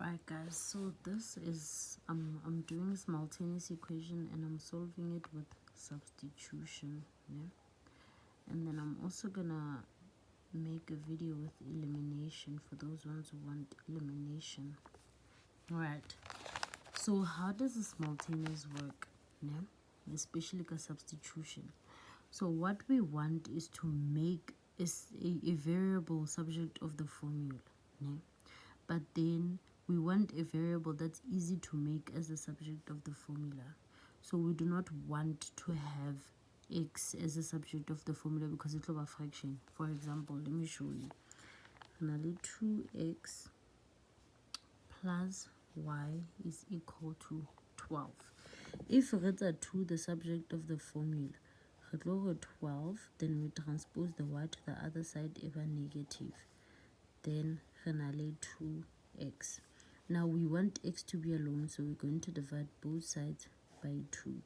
Alright guys, so this is I'm doing simultaneous equation and I'm solving it with substitution, yeah. And then I'm also gonna make a video with elimination for those ones who want elimination. Alright, so how does the simultaneous work, yeah? Especially a substitution. So what we want is to make a variable subject of the formula, yeah? But then we want a variable that's easy to make as the subject of the formula. So we do not want to have x as a subject of the formula because it's a fraction. For example, let me show you. Finally, 2x plus y is equal to 12. If it's a 2 the subject of the formula, 12, then we transpose the y to the other side ever negative. Then finally 2x. Now we want x to be alone, so we're going to divide both sides by 2.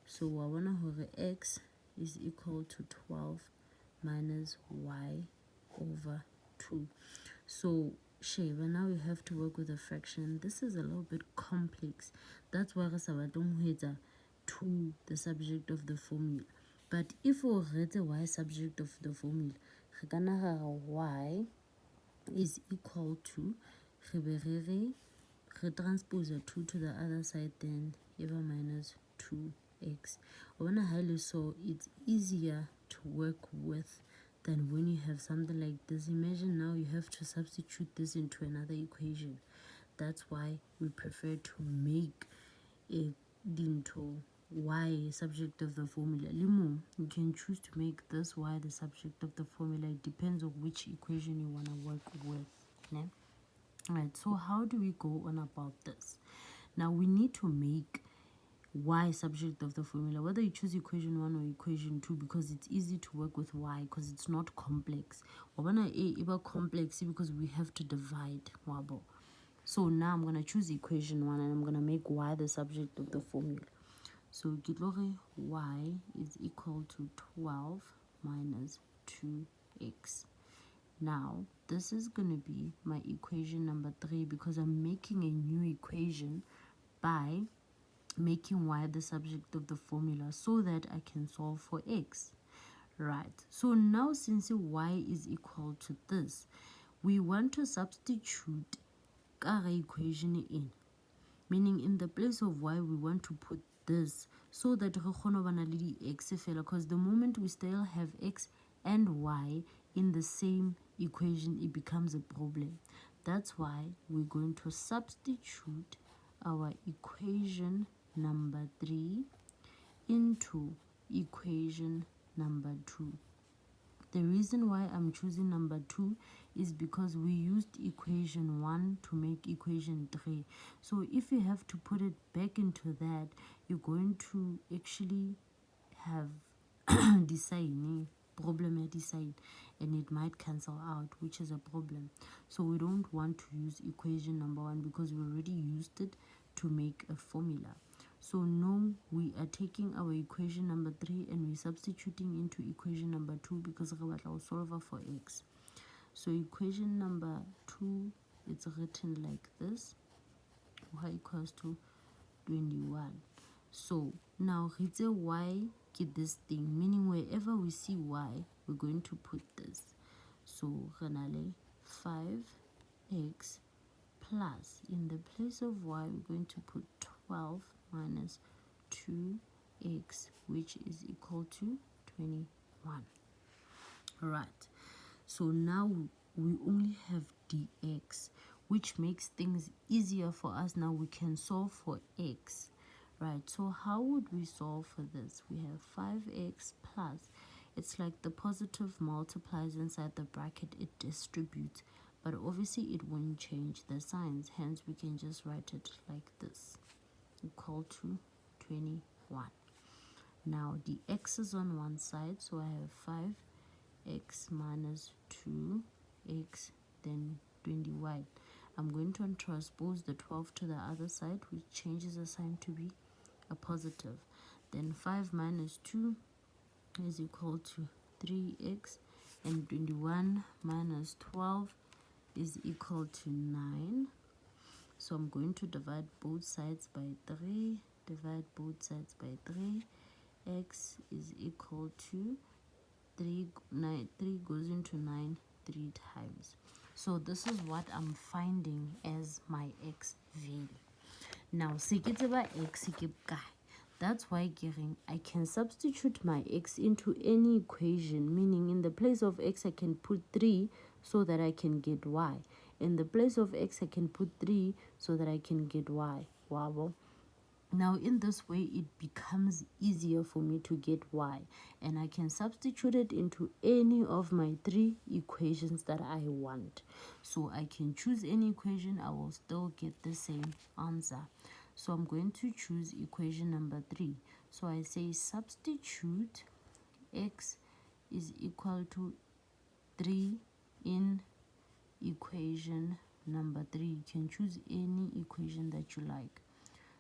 So I want to have x is equal to 12 minus y over 2. So Sheba, now we have to work with a fraction. This is a little bit complex. That's why we 2 the subject of the formula. But if we read the y subject of the formula, y is equal to transpose a 2 to the other side, then ever minus 2x. So it's easier to work with than when you have something like this. Imagine now you have to substitute this into another equation. That's why we prefer to make it into y subject of the formula. You can choose to make this y the subject of the formula. It depends on which equation you want to work with. Yeah? Alright, so how do we go on about this? Now we need to make y subject of the formula, whether you choose equation 1 or equation 2, because it's easy to work with y because it's not complex. About complex because we have to divide. So now I'm going to choose equation 1 and I'm going to make y the subject of the formula. So y is equal to 12 minus 2x. Now this is going to be my equation number 3 because I'm making a new equation by making y the subject of the formula so that I can solve for x. Right, so now since y is equal to this, we want to substitute our equation in, meaning in the place of y we want to put this so that x, because the moment we still have x and y in the same equation, it becomes a problem. That's why we're going to substitute our equation number 3 into equation number 2. The reason why I'm choosing number 2 is because we used equation 1 to make equation 3. So if you have to put it back into that, you're going to actually have design problem design, and it might cancel out, which is a problem. So we don't want to use equation number 1 because we already used it to make a formula. So now we are taking our equation number 3 and we're substituting into equation number 2 because we will solve for x. So equation number 2, it's written like this: y equals to 21. So now it's a y get this thing, meaning wherever we see y, we're going to put this. So 5x plus, in the place of y, we're going to put 12 minus 2x, which is equal to 21. Alright, so now we only have dx, which makes things easier for us. Now we can solve for x. Right, so how would we solve for this? We have 5x plus, it's like the positive multiplies inside the bracket, it distributes, but obviously it won't change the signs, hence we can just write it like this, equal to 21. Now the x is on one side, so I have 5x minus 2x, then 20y. I'm going to transpose the 12 to the other side, which changes the sign to be a positive. Then 5 minus 2 is equal to 3x, and 21 minus 12 is equal to 9. So I'm going to divide both sides by 3. Divide both sides by 3. X is equal to 3 goes into 9 3 times. So this is what I'm finding as my x value. Now x, that's why I can substitute my x into any equation, meaning in the place of x I can put 3 so that I can get y. In the place of x I can put 3 so that I can get y. Wow. Now in this way it becomes easier for me to get y, and I can substitute it into any of my 3 equations that I want. So I can choose any equation, I will still get the same answer. So I'm going to choose equation number 3. So I say substitute x is equal to 3 in equation number 3. You can choose any equation that you like.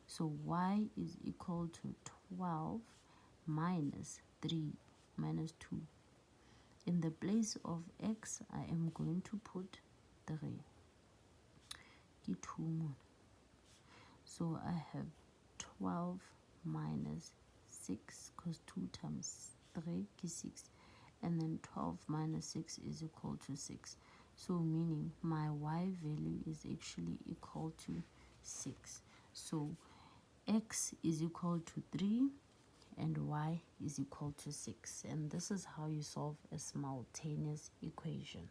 So y is equal to 12 minus 3 minus 2. In the place of x, I am going to put 3. So I have 12 minus 6, because 2 times 3 is 6. And then 12 minus 6 is equal to 6. So meaning my y value is actually equal to 6. So x is equal to 3 and y is equal to 6. And this is how you solve a simultaneous equation.